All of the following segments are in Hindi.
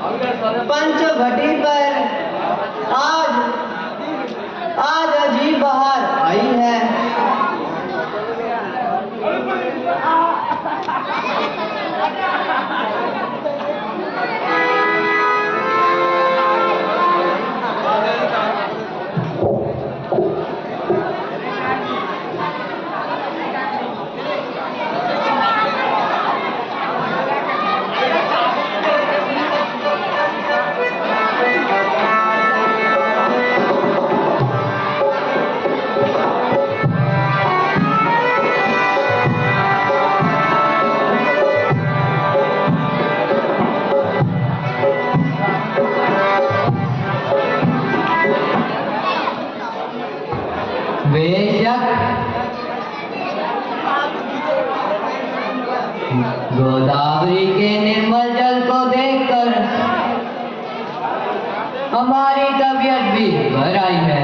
पंचवटी पर आज आज अजीब बहार आई है। गोदावरी के निर्मल जल को देखकर हमारी तबीयत भी भर आई है।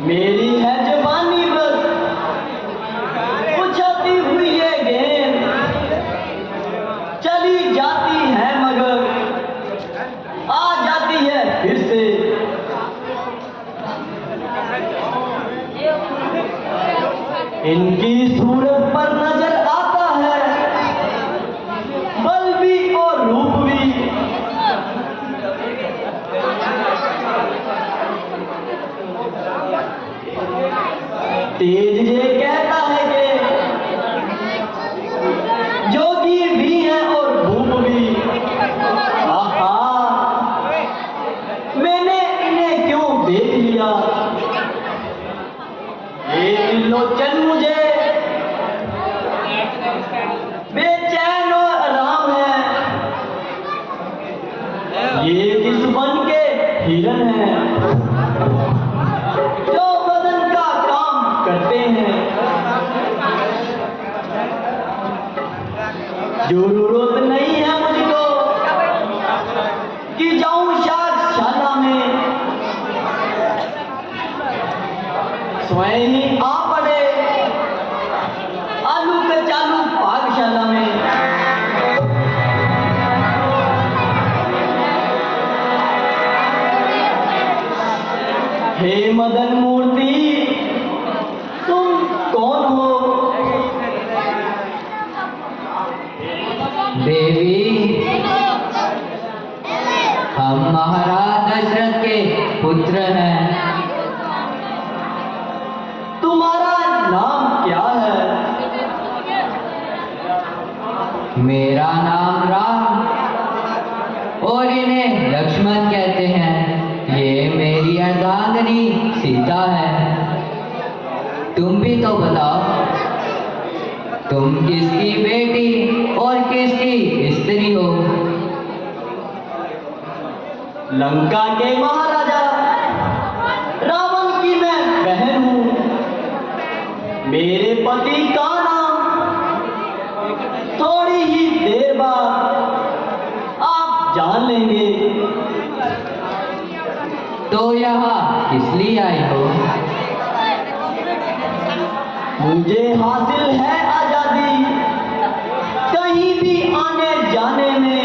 मेरी है जवानी बस उछलती हुई ये गेंद, चली जाती है मगर आ जाती है फिर से। इनकी सूरत पर नजर आता है बल भी और रूप भी। तेज ये कहता है कि जोगी भी है और भूप भी। आहा, मैंने इन्हें क्यों देख लिया। ये लोचन मुझे बेचैन और आराम है। ये किस बन के हिरन है जो बदन का काम करते हैं। जरूरत नहीं है मुझको कि जाऊं शाला में, स्वयं ही आ पड़े आलू के चालू पाकशाला में। हे मदन मूर्ति, तुम कौन हो। देवी, हम महाराज दशरथ के पुत्र हैं। तुम्हारा नाम क्या है। मेरा नाम राम और इन्हें लक्ष्मण कहते हैं। ये मेरी अर्धांगिनी सीता है। तुम भी तो बताओ, तुम किसकी बेटी और किसकी स्त्री हो। लंका के महाराजा रावण की मैं बहन हूँ। मेरे पति का नाम थोड़ी ही देर बाद आप जान लेंगे। तो यहाँ किस लिए आई हो। मुझे हासिल है आजादी, कहीं भी आने जाने में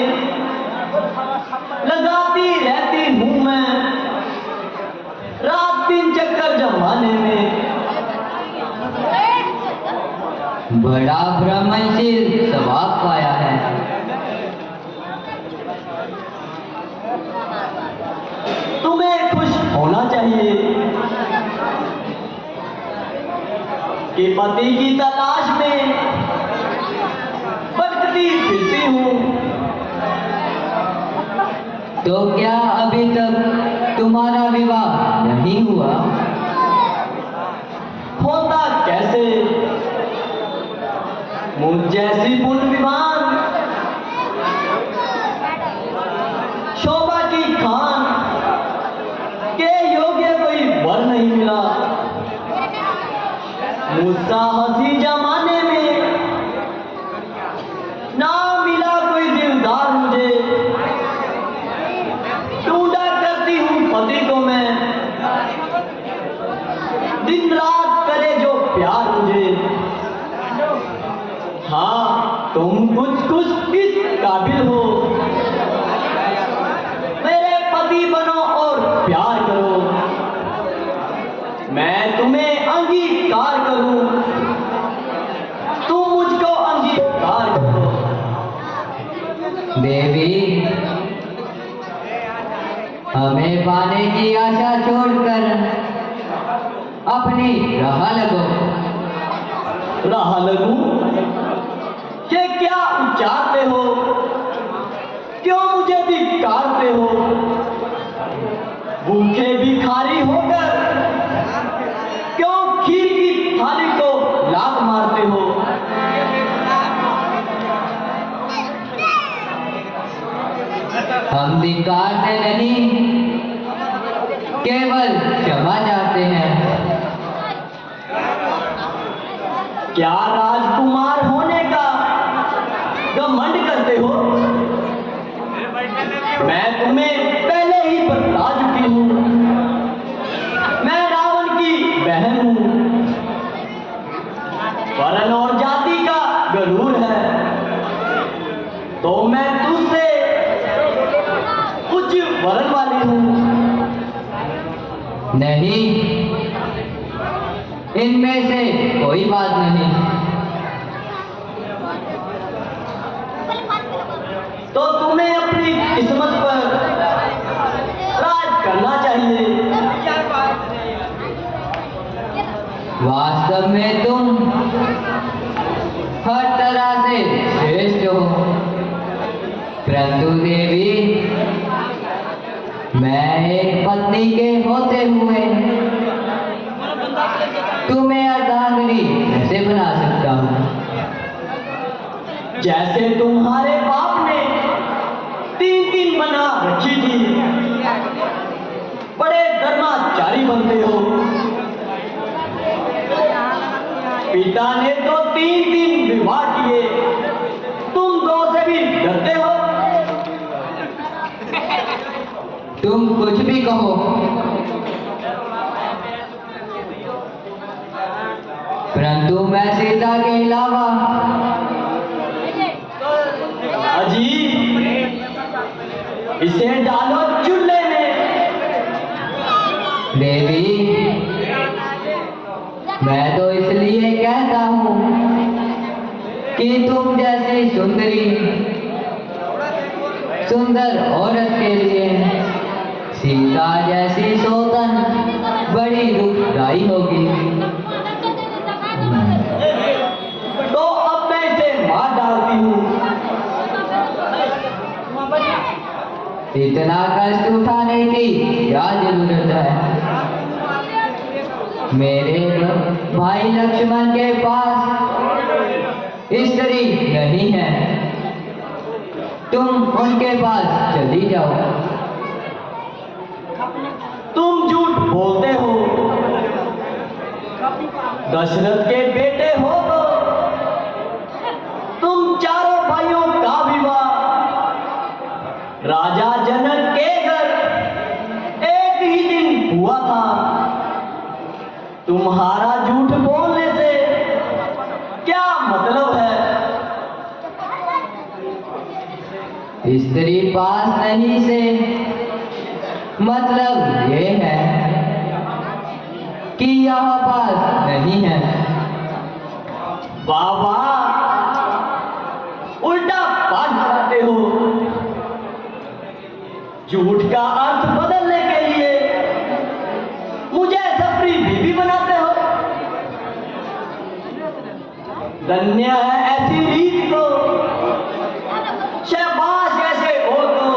लगाती रहती हूँ मैं रात दिन चक्कर जमाने में। बड़ा ब्रह्मशील स्वभाव पाया है। तुम्हें खुश होना चाहिए कि पति की तलाश में भटकती फिरती हूँ। तो क्या अभी तक तुम्हारा विवाह नहीं हुआ? होता कैसे? मुझ जैसी पुण्यवान शोभा की खान के योग्य कोई वर नहीं मिला। मुझसा हंसी जमाने में ना मिला कोई दिलदार मुझे। ढूंढा करती हूँ पति को मैं, दिन रात करे जो प्यार मुझे। हाँ, तुम कुछ किस काबिल हो? मेरे पति बनो और प्यार करो, मैं तुम्हें अंगीकार करूं, तुम मुझको अंगीकार करो। देवी, हमें पाने की आशा छोड़कर अपनी राह लगो। राह लगूं? ये क्या उचारते हो? क्यों मुझे धिक्कारते हो? भूखे भिखारी होकर क्यों खीर की थाली को लात मारते हो? हम धिक्कारते नहीं, केवल क्षमा चाहते हैं। क्या राजकुमार होने का घमंड करते हो? मैं तुम्हें पहले ही बता चुकी हूं, मैं रावण की बहन हूं। वर्ण और जाति का गरूर है तो मैं तुझसे उच्च वर्ण वाली हूं। नहीं, इनमें से कोई बात नहीं। तो तुम्हें अपनी किस्मत पर राज करना चाहिए। वास्तव में तुम हर तरह से श्रेष्ठ हो, परंतु देवी, मैं एक पत्नी के होते हुए तुम्हें अर्धांगिनी कैसे बना सकता हूँ? जैसे तुम्हारे बाप ने 3 बना रखी थी। बड़े धर्माचारी बनते हो। पिता ने तो 3 विवाह किए, तुम 2 से भी डरते हो। तुम कुछ भी कहो, परंतु मैं सीता के अलावा अजी, इसे डालो चूल्हे में। देवी, मैं तो इसलिए कहता हूँ कि तुम जैसी सुंदर औरत के लिए सीता जैसी सौतन बड़ी दुखदाई होगी। तो अब मैं इसे मार डालती हूँ। इतना कष्ट उठाने की क्या जरूरत है? मेरे भाई लक्ष्मण के पास स्त्री नहीं है, तुम उनके पास चली जाओ। तुम झूठ बोलते हो। दशरथ के बेटे हो तो तुम चारों भाइयों का विवाह राजा जनक के घर एक ही दिन हुआ था। तुम्हारा झूठ बोलने से क्या मतलब है? स्त्री पास नहीं से मतलब ये है कि यहाँ पास नहीं है। बाबा, उल्टा पाठ कराते हो। झूठ का अर्थ बदलने के लिए मुझे सफरी बीवी बनाते हो। धन्य है ऐसी रीत को, शाबाश ऐसे हो तो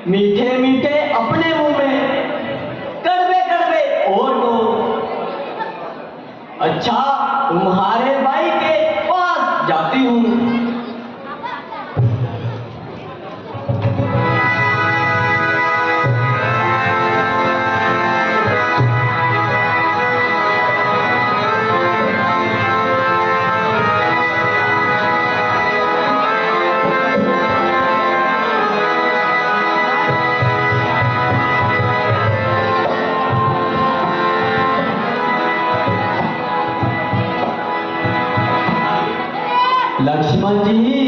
मीठे मीठे अपने मुंह में, कड़वे कड़वे और को। अच्छा, तुम्हारे भाई के पास जाती हूँ। लक्ष्मण जी,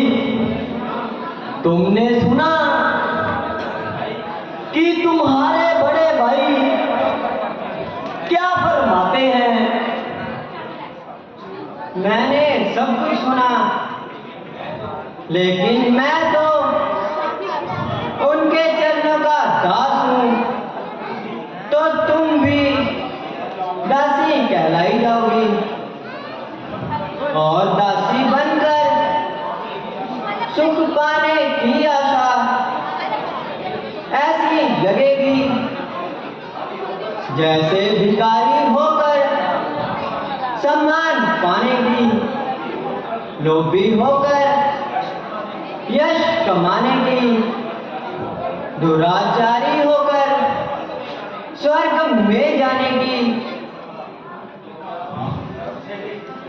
तुमने सुना कि तुम्हारे बड़े भाई क्या फरमाते हैं? मैंने सब कुछ सुना, लेकिन मैं तो उनके चरणों का दास हूँ, तो तुम भी दासी कहलाई जाओगी और दासी बनकर सुख पाने की आशा ऐसी लगेगी जैसे भिखारी होकर सम्मान पाने की, लोभी होकर यश कमाने की, दुराचारी होकर स्वर्ग में जाने की।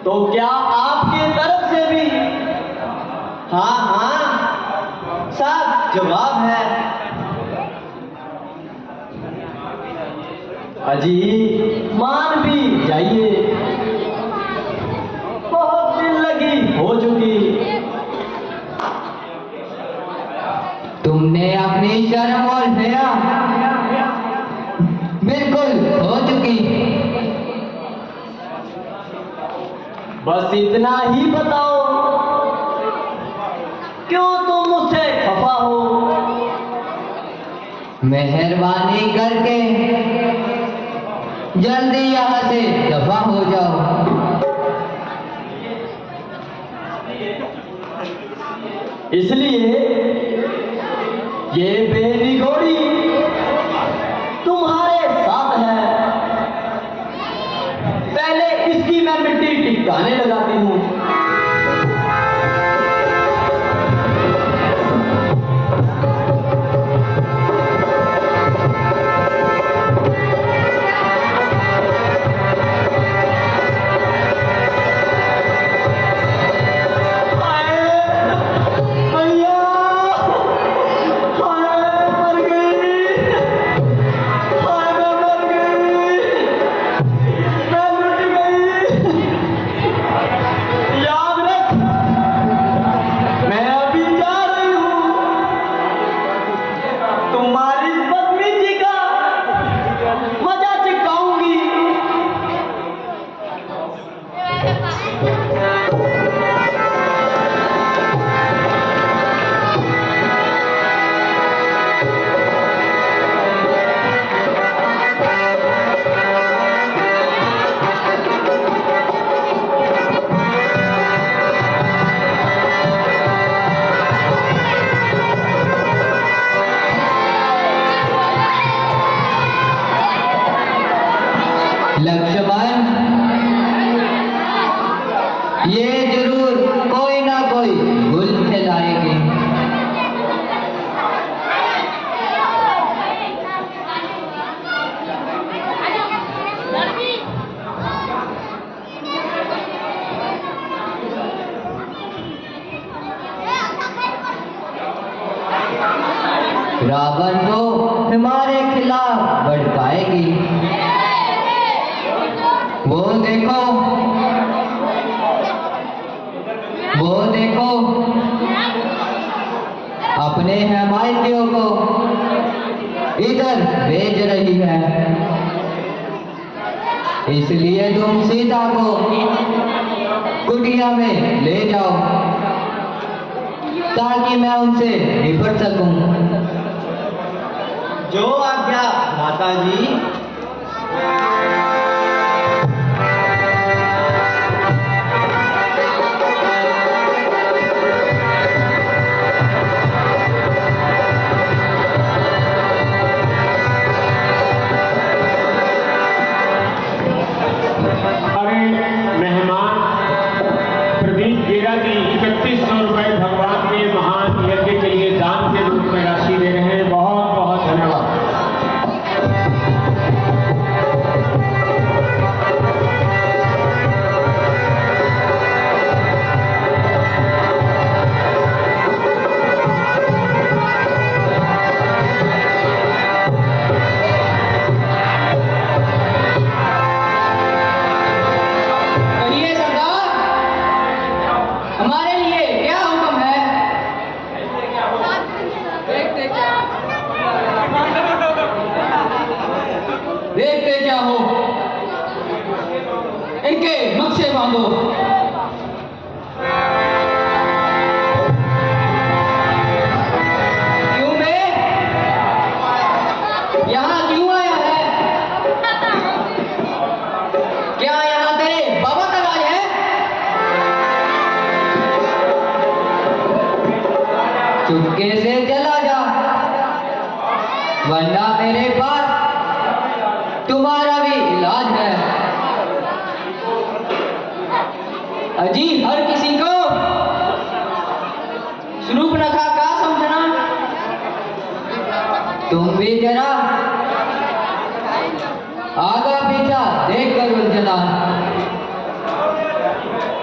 तो क्या आपकी तरफ से भी? हाँ हाँ, साफ जवाब है। अजी, मान भी जाइए, बहुत दिल लगी हो चुकी। तुमने अपनी शर्म और हया बिल्कुल हो चुकी। बस इतना ही बताओ, क्यों तुम मुझसे खफा हो? मेहरबानी करके जल्दी यहाँ से दफा हो जाओ। इसलिए ये बेनिगोड़ी तुम्हारे साथ है। पहले इसकी मैं मिट्टी टिकाने लगाती हूँ। लक्ष्मण, ये जरूर कोई ना कोई भूल फैलाएगी। रावण को हमारे खिलाफ भड़काएगी। वो देखो, वो देखो, अपने हमायतियों को इधर भेज रही है। इसलिए तुम सीता को कुटिया में ले जाओ ताकि मैं उनसे निपट सकूं। जो आज्ञा माता जी। बांधो। क्यों बे? यहाँ क्यों आया है? क्या यहाँ तेरे बाबा का राज है? चुपके से चला जा, वरना मेरे पास तुम्हारा भी इलाज है। अजी हर किसी को शूर्पणखा का समझना। तुम भी जरा आगा पीछा देख कर उलझना।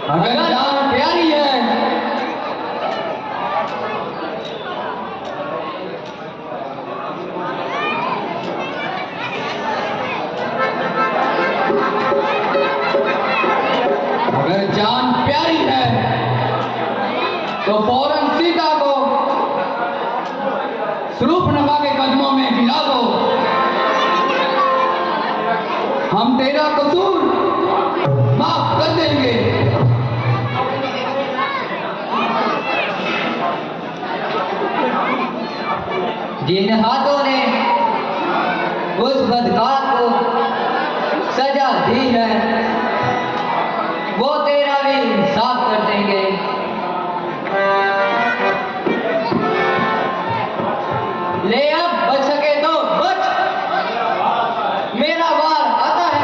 अगर जान प्यारी है अगर जान प्यारी है तो फौरन सीता को शूर्पणखा के कदमों में गिरा दो। हम तेरा कसूर माफ कर देंगे। जिन हाथों ने उस बदकार को सजा दी है वो तेरा भी इंसाफ कर देंगे। ले अब बच सके तो बच, मेरा वार आता है।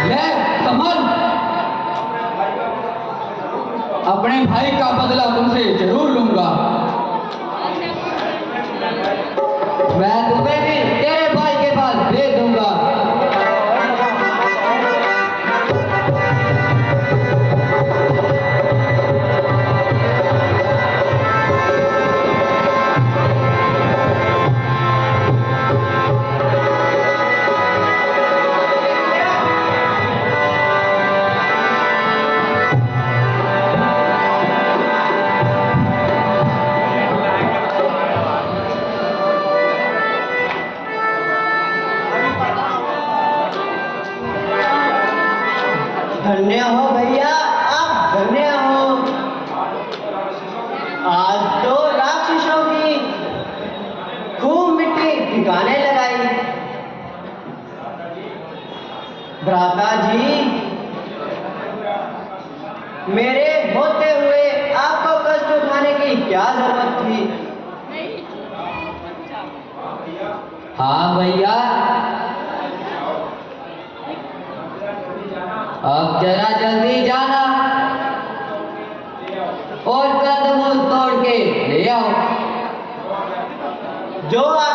ले संभल, अपने भाई का बदला तुमसे जरूर लूंगा। मैं तुम्हें भी तेरे भाई के पास भेज दूंगा। धन्य हो भैया, आप धन्य हो। आज तो राक्षसों की खूब मिट्टी ठिकाने लगाई। भ्राता जी, मेरे होते हुए आपको कष्ट उठाने की क्या जरूरत थी? हाँ भैया, अब जरा जल्दी जाना और कंदमूल तोड़ के ले आओ। जो आप